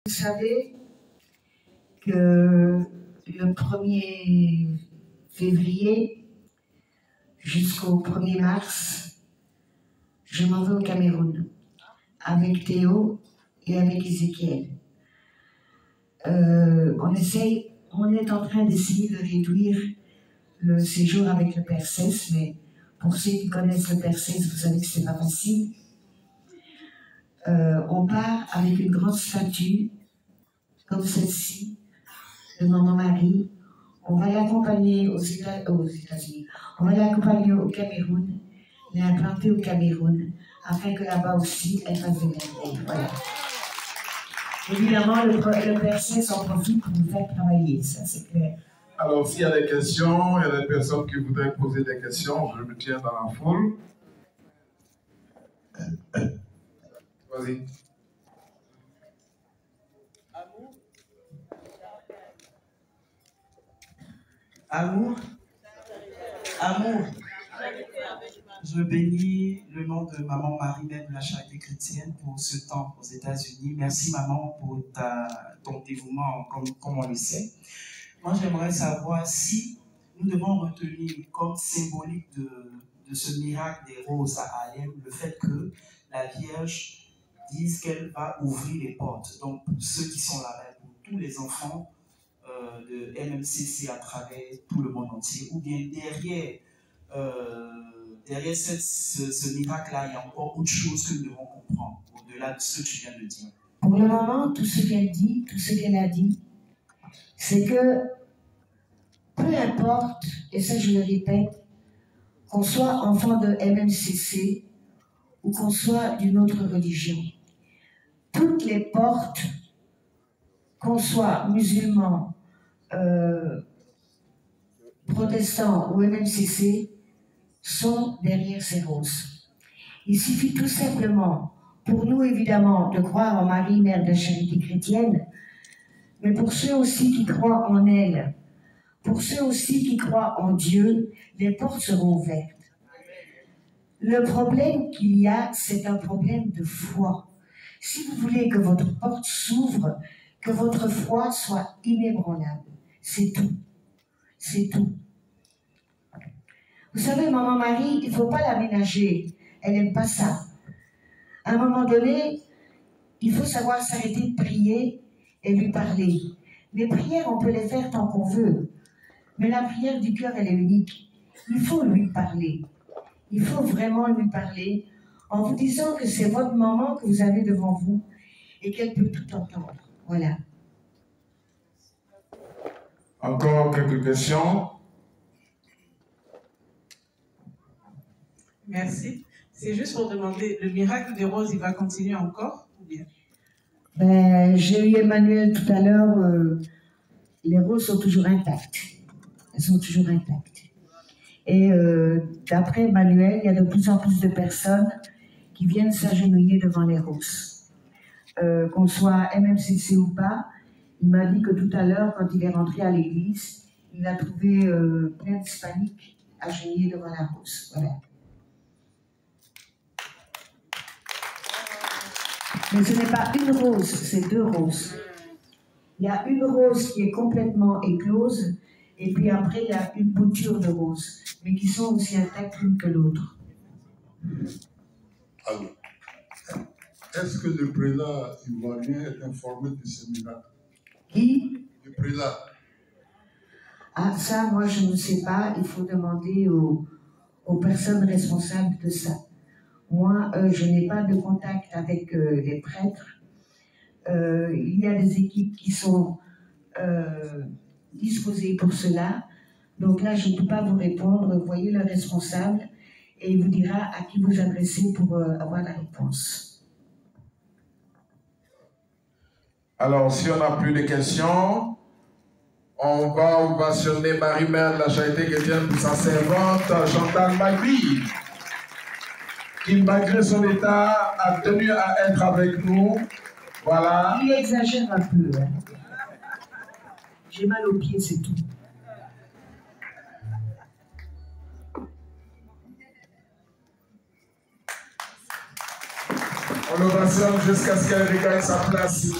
Vous savez que le 1er février jusqu'au 1er mars, je m'en vais au Cameroun avec Théo et avec Ézéchiel. On est en train d'essayer de réduire le séjour avec le Père Cès, mais pour ceux qui connaissent le Père Cès, vous savez que c'est pas facile. On part avec une grande statue comme celle-ci de Maman Marie. On va l'accompagner aux États-Unis. On va l'accompagner au Cameroun, l'implanter au Cameroun, afin que là-bas aussi, elle fasse des merveilles. Voilà. Évidemment, le Père Cès en profite pour nous faire travailler, ça c'est clair. Alors, s'il y a des questions, il y a des personnes qui voudraient poser des questions, je me tiens dans la foule. Vas-y. Amour. Amour. Je bénis le nom de Maman Marie, mère de la charité chrétienne, pour ce temps aux États-Unis. Merci, Maman, pour ton dévouement, comme on le sait. Moi, j'aimerais savoir si nous devons retenir comme symbolique de ce miracle des roses à Harlem le fait que la Vierge dise qu'elle va ouvrir les portes. Donc, pour ceux qui sont là-bas, pour tous les enfants de MMCC à travers tout le monde entier, ou bien derrière ce miracle-là, il y a encore autre chose que nous devons comprendre, au-delà de ce que tu viens de dire. Pour le moment, tout ce qu'elle dit, tout ce qu'elle a dit, c'est que peu importe, et ça je le répète, qu'on soit enfant de MMCC ou qu'on soit d'une autre religion, toutes les portes, qu'on soit musulman, protestant ou MMCC, sont derrière ces roses. Il suffit tout simplement, pour nous évidemment, de croire en Marie, mère de la charité chrétienne, mais pour ceux aussi qui croient en elle, pour ceux aussi qui croient en Dieu, les portes seront ouvertes. Le problème qu'il y a, c'est un problème de foi. Si vous voulez que votre porte s'ouvre, que votre foi soit inébranlable, c'est tout. C'est tout. Vous savez, Maman Marie, il ne faut pas la ménager. Elle n'aime pas ça. À un moment donné, il faut savoir s'arrêter de prier et lui parler. Les prières, on peut les faire tant qu'on veut. Mais la prière du cœur, elle est unique. Il faut lui parler. Il faut vraiment lui parler en vous disant que c'est votre maman que vous avez devant vous et qu'elle peut tout entendre. Voilà. Encore quelques questions? Merci. C'est juste pour demander, le miracle des roses, il va continuer encore ou bien? Ben, j'ai eu Emmanuel tout à l'heure. Les roses sont toujours intactes. Elles sont toujours intactes. Et d'après Emmanuel, il y a de plus en plus de personnes qui viennent s'agenouiller devant les roses. Qu'on soit MMCC ou pas, il m'a dit que tout à l'heure, quand il est rentré à l'église, il a trouvé plein d'hispaniques agenouillés devant la rose. Voilà. Mais ce n'est pas une rose, c'est 2 roses. Il y a une rose qui est complètement éclose, et puis après, il y a une bouture de roses, mais qui sont aussi intactes l'une que l'autre. Alors, est-ce que le prélat ivoirien est informé de ce miracle? Qui? Le prélat. Ah, ça, moi, je ne sais pas. Il faut demander aux personnes responsables de ça. Moi, je n'ai pas de contact avec les prêtres. Il y a des équipes qui sont disposées pour cela. Donc là, je ne peux pas vous répondre. Voyez le responsable et il vous dira à qui vous adresser pour avoir la réponse. Alors, si on n'a plus de questions, on va ovationner Marie-Mère de la charité chrétienne pour sa servante Chantal Magui, qui, malgré son état, a tenu à être avec nous. Voilà. Il exagère un peu. Hein. J'ai mal aux pieds, c'est tout. On l'ovationne jusqu'à ce qu'elle regagne sa place.